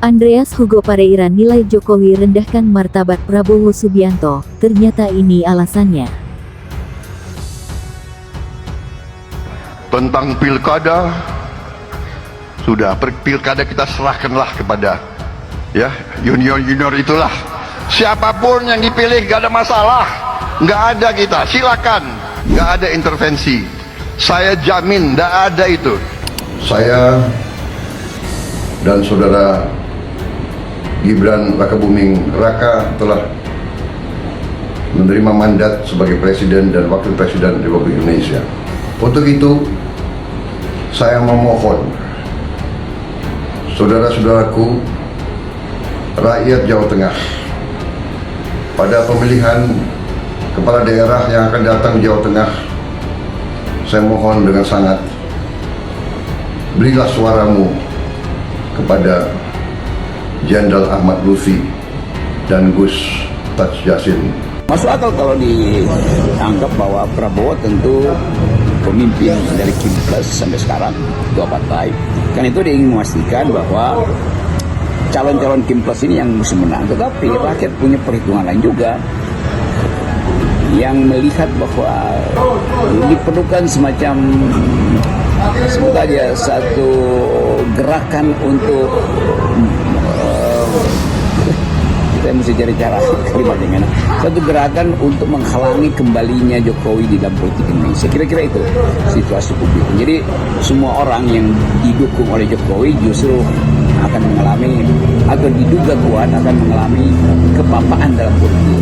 Andreas Hugo Pareira nilai Jokowi rendahkan martabat Prabowo Subianto, ternyata ini alasannya. Tentang pilkada, sudah pilkada kita serahkanlah kepada junior itulah. Siapapun yang dipilih gak ada masalah, gak ada kita, silakan, gak ada intervensi. Saya jamin gak ada itu. Saya dan saudara Gibran Rakabuming Raka telah menerima mandat sebagai Presiden dan Wakil Presiden Republik Indonesia. Untuk itu, saya memohon saudara-saudaraku, rakyat Jawa Tengah, pada pemilihan kepala daerah yang akan datang di Jawa Tengah, saya mohon dengan sangat, berilah suaramu kepada Jenderal Ahmad Lutfi dan Gus Taj Yassin. Masuk akal kalau dianggap bahwa Prabowo tentu pemimpin dari Kim Plus sampai sekarang, dua partai. Kan itu dia ingin memastikan bahwa calon-calon Kim Plus ini yang mesti menang. Tetapi rakyat punya perhitungan lain juga, yang melihat bahwa diperlukan semacam sebut aja satu gerakan untuk kita mesti cari cara kalimatnya, satu gerakan untuk menghalangi kembalinya Jokowi di dalam politik Indonesia. Kira-kira itu situasi publik. Jadi semua orang yang didukung oleh Jokowi justru akan mengalami, atau diduga kuat akan mengalami kepapaan dalam politik.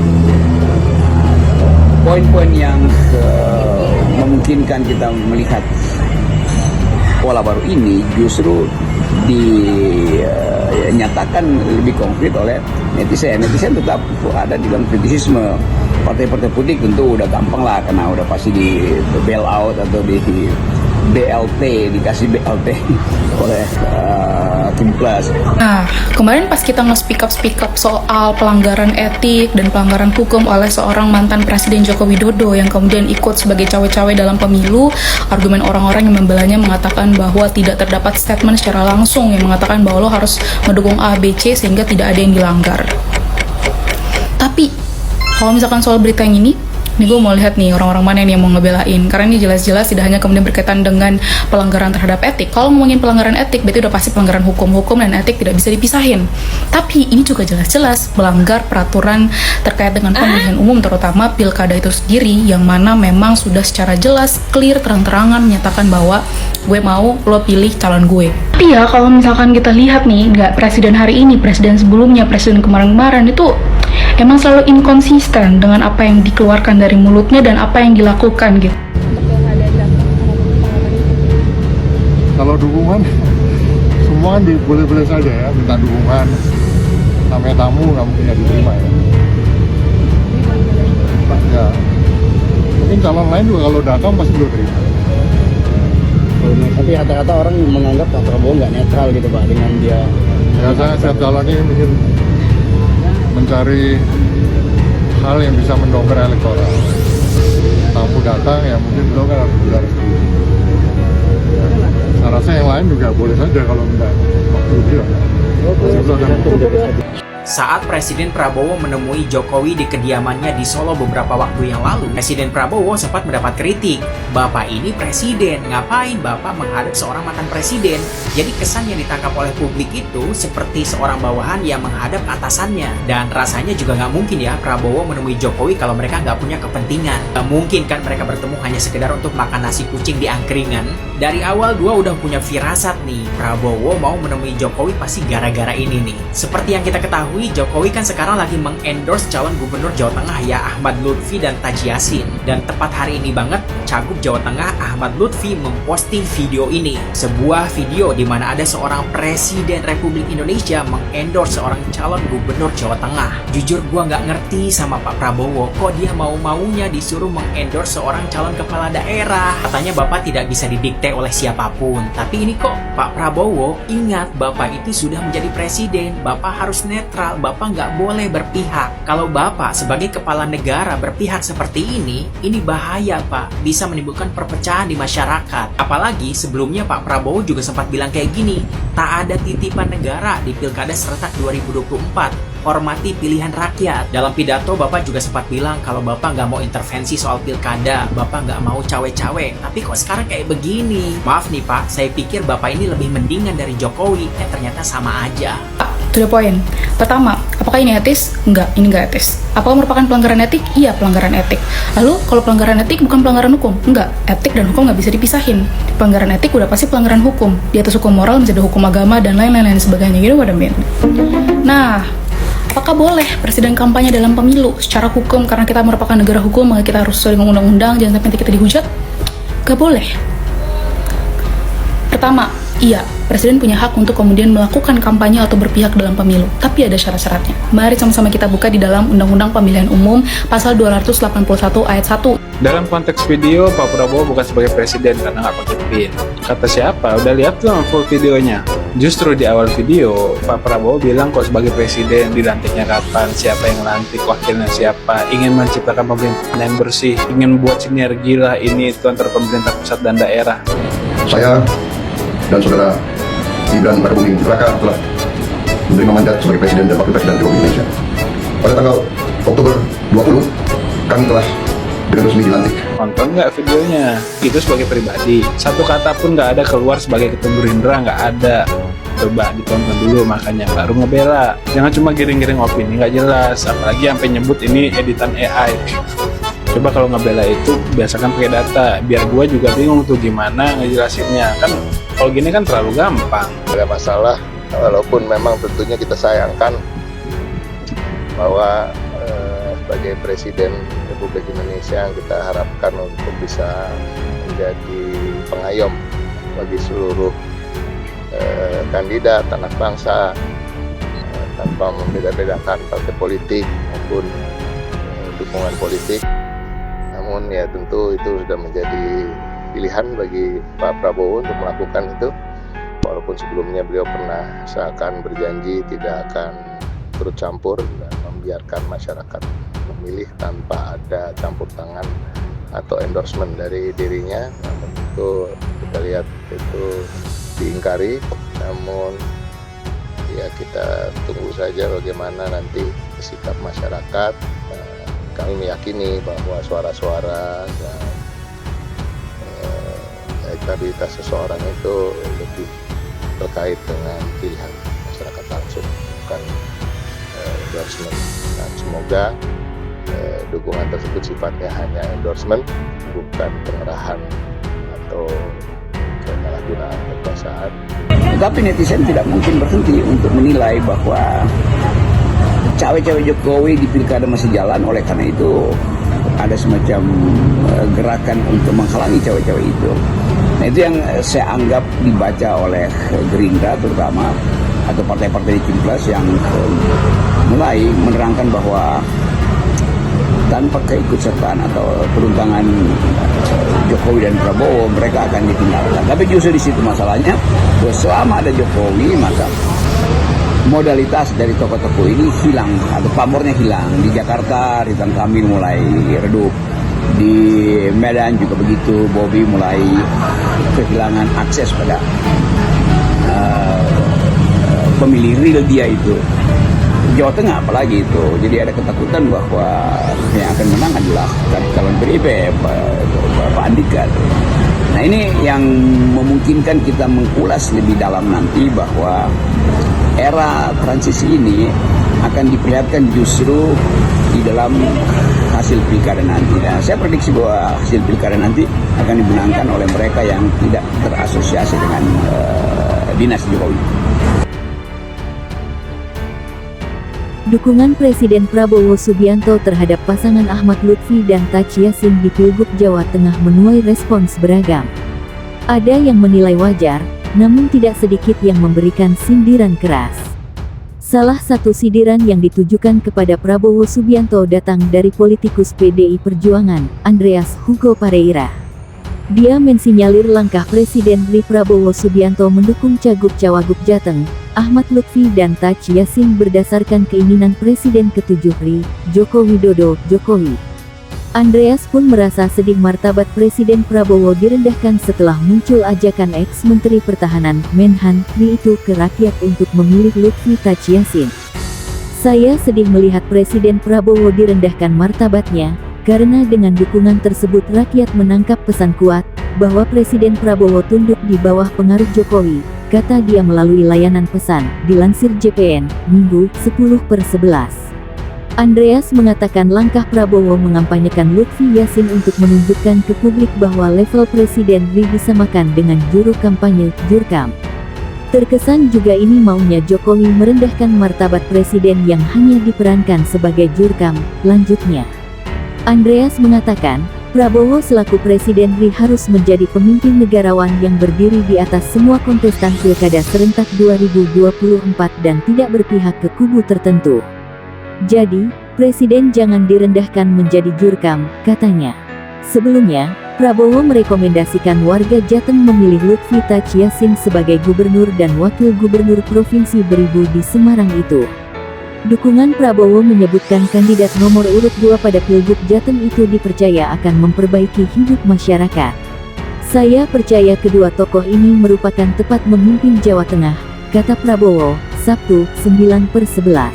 Poin-poin yang memungkinkan kita melihat pola baru ini justru dinyatakan lebih konkret oleh netizen. Netizen tetap ada di dalam kritisisme. Partai-partai politik tentu udah gampang lah, karena udah pasti di bail out atau di BLT, dikasih BLT oleh Kim Plus. Nah, kemarin pas kita nge-speak up soal pelanggaran etik dan pelanggaran hukum oleh seorang mantan Presiden Joko Widodo yang kemudian ikut sebagai cawe-cawe dalam pemilu, argumen orang-orang yang membelanya mengatakan bahwa tidak terdapat statement secara langsung yang mengatakan bahwa lo harus mendukung A, B, C sehingga tidak ada yang dilanggar. Tapi, kalau misalkan soal berita yang ini gue mau lihat nih orang-orang mana nih yang mau ngebelain, karena ini jelas-jelas tidak hanya kemudian berkaitan dengan pelanggaran terhadap etik. Kalau ngomongin pelanggaran etik berarti udah pasti pelanggaran hukum dan etik tidak bisa dipisahin. Tapi ini juga jelas-jelas melanggar peraturan terkait dengan pemilihan umum, terutama pilkada itu sendiri, yang mana memang sudah secara jelas, clear, terang-terangan menyatakan bahwa gue mau lo pilih calon gue. Tapi ya kalau misalkan kita lihat nih, nggak presiden hari ini, presiden sebelumnya, presiden kemarin-kemarin itu emang selalu inkonsisten dengan apa yang dikeluarkan dari mulutnya dan apa yang dilakukan gitu. Kalau dukungan, semua kan boleh-boleh saja ya, minta dukungan. Namanya tamu nggak mungkin nggak diterima ya. Ya, mungkin calon lain juga kalau datang pasti belum terima. Tapi kata-kata orang menganggap Pak Prabowo nggak netral gitu Pak dengan dia. Ya saya jalannya mungkin mencari hal yang bisa mendongkrak elektoral. Tamu datang ya mungkin beliau kan harus bicara setuju. Ya, saya rasa yang lain juga boleh saja kalau minta waktu beliau. Saat Presiden Prabowo menemui Jokowi di kediamannya di Solo beberapa waktu yang lalu, Presiden Prabowo sempat mendapat kritik. Bapak ini presiden, ngapain Bapak menghadap seorang mantan presiden? Jadi kesan yang ditangkap oleh publik itu seperti seorang bawahan yang menghadap atasannya. Dan rasanya juga nggak mungkin ya Prabowo menemui Jokowi kalau mereka nggak punya kepentingan. Nggak mungkin kan mereka bertemu hanya sekedar untuk makan nasi kucing di angkringan. Dari awal dua udah punya firasat nih, Prabowo mau menemui Jokowi pasti gara-gara ini nih. Seperti yang kita ketahui, Jokowi kan sekarang lagi mengendorse calon gubernur Jawa Tengah ya Ahmad Lutfi dan Taj Yassin. Dan tepat hari ini banget, Cagup Jawa Tengah Ahmad Lutfi memposting video ini. Sebuah video di mana ada seorang Presiden Republik Indonesia mengendorse seorang calon gubernur Jawa Tengah. Jujur gua nggak ngerti sama Pak Prabowo, kok dia mau-maunya disuruh mengendorse seorang calon kepala daerah. Katanya Bapak tidak bisa didikte oleh siapapun. Tapi ini kok Pak Prabowo, ingat Bapak itu sudah menjadi presiden, Bapak harus netral, Bapak nggak boleh berpihak. Kalau Bapak sebagai kepala negara berpihak seperti ini bahaya Pak, bisa menimbulkan perpecahan di masyarakat. Apalagi sebelumnya Pak Prabowo juga sempat bilang kayak gini, tak ada titipan negara di Pilkada serentak 2024. Hormati pilihan rakyat. Dalam pidato Bapak juga sempat bilang kalau Bapak nggak mau intervensi soal pilkada, Bapak nggak mau cawe-cawe. Tapi kok sekarang kayak begini? Maaf nih Pak, saya pikir Bapak ini lebih mendingan dari Jokowi, ternyata sama aja. To the point. Pertama, apakah ini etis? Enggak, ini enggak etis. Apakah merupakan pelanggaran etik? Iya, pelanggaran etik. Lalu, kalau pelanggaran etik bukan pelanggaran hukum? Enggak, etik dan hukum nggak bisa dipisahin. Pelanggaran etik udah pasti pelanggaran hukum. Di atas hukum moral bisa ada hukum agama dan lain-lain sebagainya. Gitu, what I mean. Nah, apakah boleh presiden kampanye dalam pemilu secara hukum karena kita merupakan negara hukum maka kita harus sesuai dengan undang-undang, jangan sampai nanti kita dihujat? Gak boleh. Pertama, iya, presiden punya hak untuk kemudian melakukan kampanye atau berpihak dalam pemilu, tapi ada syarat-syaratnya. Mari sama-sama kita buka di dalam Undang-Undang Pemilihan Umum pasal 281 ayat 1. Dalam konteks video, Pak Prabowo bukan sebagai presiden karena nggak pakai PIN. Kata siapa? Udah lihat belum full videonya? Justru di awal video, Pak Prabowo bilang kok sebagai presiden dilantiknya kapan, siapa yang lantik, wakilnya siapa, ingin menciptakan pemerintahan yang bersih, ingin buat sinergi lah ini itu antara pemerintah pusat dan daerah. Saya dan saudara Gibran Rakabuming Raka telah menerima mandat sebagai presiden dan wakil presiden Republik Indonesia. Pada tanggal Oktober 20, kami telah dengan resmi dilantik. Nonton nggak videonya? Itu sebagai pribadi. Satu kata pun nggak ada keluar sebagai ketum Gerindra, nggak ada. Coba ditonton dulu makanya baru ngebela. Jangan cuma giring-giring opini nggak jelas. Apalagi sampai nyebut ini editan AI. Coba kalau ngebela itu biasakan pakai data. Biar gua juga bingung tuh gimana ngejelasinnya. Kan kalau gini kan terlalu gampang. Ada masalah, walaupun memang tentunya kita sayangkan bahwa sebagai Presiden Republik Indonesia yang kita harapkan untuk bisa menjadi pengayom bagi seluruh kandidat anak bangsa tanpa membeda-bedakan partai politik maupun dukungan politik. Namun ya tentu itu sudah menjadi pilihan bagi Pak Prabowo untuk melakukan itu, walaupun sebelumnya beliau pernah seakan berjanji tidak akan turut campur dan membiarkan masyarakat memilih tanpa ada campur tangan atau endorsement dari dirinya. Namun itu kita lihat itu diingkari, namun ya kita tunggu saja bagaimana nanti sikap masyarakat. Kami meyakini bahwa suara-suara dan elektabilitas seseorang itu lebih terkait dengan pilihan masyarakat langsung, bukan endorsement. Dan semoga dukungan tersebut sifatnya hanya endorsement, bukan pengerahan atau penyalahgunaan kekuasaan. Tetapi netizen tidak mungkin berhenti untuk menilai bahwa cawe-cawe Jokowi di pilkada masih jalan, oleh karena itu ada semacam gerakan untuk menghalangi cawe-cawe itu. Nah itu yang saya anggap dibaca oleh Gerindra terutama atau partai-partai di Cimplas yang mulai menerangkan bahwa tanpa keikutsertaan atau peruntangan Jokowi dan Prabowo mereka akan ditinggalkan. Tapi justru di situ masalahnya, bahwa selama ada Jokowi maka modalitas dari tokoh-tokoh ini hilang atau pamornya hilang. Di Jakarta Ridwan Kamil mulai redup, di Medan juga begitu, Bobi mulai kehilangan akses pada pemilih real dia itu. Jawa Tengah apalagi itu, jadi ada ketakutan bahwa yang akan menang adalah calon PDIP Pak Andika. Nah ini yang memungkinkan kita mengulas lebih dalam nanti bahwa era transisi ini akan diperlihatkan justru di dalam hasil pilkada nanti. Dan saya prediksi bahwa hasil pilkada nanti akan dimenangkan oleh mereka yang tidak terasosiasi dengan dinasti Jokowi. Dukungan Presiden Prabowo Subianto terhadap pasangan Ahmad Lutfi dan Taj Yassin di Pilgub Jawa Tengah menuai respons beragam. Ada yang menilai wajar, namun tidak sedikit yang memberikan sindiran keras. Salah satu sindiran yang ditujukan kepada Prabowo Subianto datang dari politikus PDI Perjuangan, Andreas Hugo Pareira. Dia mensinyalir langkah Presiden RI Prabowo Subianto mendukung Cagup-Cawagup Jateng, Ahmad Lutfi dan Taj Yassin berdasarkan keinginan Presiden ke-7 RI, Joko Widodo, Jokowi. Andreas pun merasa sedih martabat Presiden Prabowo direndahkan setelah muncul ajakan ex-Menteri Pertahanan, Menhan, RI itu ke rakyat untuk memilih Lutfi Taj Yassin. Saya sedih melihat Presiden Prabowo direndahkan martabatnya, karena dengan dukungan tersebut rakyat menangkap pesan kuat, bahwa Presiden Prabowo tunduk di bawah pengaruh Jokowi, kata dia melalui layanan pesan, dilansir JPN, Minggu, 10/11. Andreas mengatakan langkah Prabowo mengampanyekan Lutfi Yassin untuk menunjukkan ke publik bahwa level Presiden RI disamakan dengan juru kampanye, Jurkam. Terkesan juga ini maunya Jokowi merendahkan martabat Presiden yang hanya diperankan sebagai Jurkam, lanjutnya. Andreas mengatakan, Prabowo selaku Presiden RI harus menjadi pemimpin negarawan yang berdiri di atas semua kontestan Pilkada serentak 2024 dan tidak berpihak ke kubu tertentu. Jadi, Presiden jangan direndahkan menjadi Jurkam, katanya. Sebelumnya, Prabowo merekomendasikan warga Jateng memilih Lutfi Taj Yassin sebagai gubernur dan wakil gubernur Provinsi Beribu di Semarang itu. Dukungan Prabowo menyebutkan kandidat nomor urut 2 pada Pilgub Jateng itu dipercaya akan memperbaiki hidup masyarakat. Saya percaya kedua tokoh ini merupakan tepat memimpin Jawa Tengah, kata Prabowo, Sabtu, 9/11.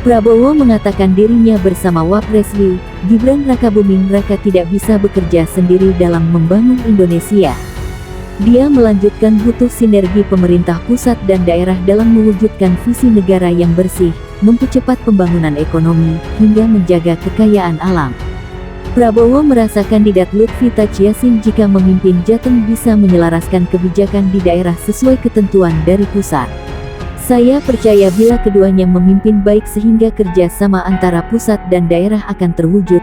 Prabowo mengatakan dirinya bersama Wapres RI, Gibran Rakabuming Raka tidak bisa bekerja sendiri dalam membangun Indonesia. Dia melanjutkan butuh sinergi pemerintah pusat dan daerah dalam mewujudkan visi negara yang bersih, mempercepat pembangunan ekonomi, hingga menjaga kekayaan alam. Prabowo merasa kandidat Lutfi Taj Yassin jika memimpin Jateng bisa menyelaraskan kebijakan di daerah sesuai ketentuan dari pusat. Saya percaya bila keduanya memimpin baik sehingga kerja sama antara pusat dan daerah akan terwujud.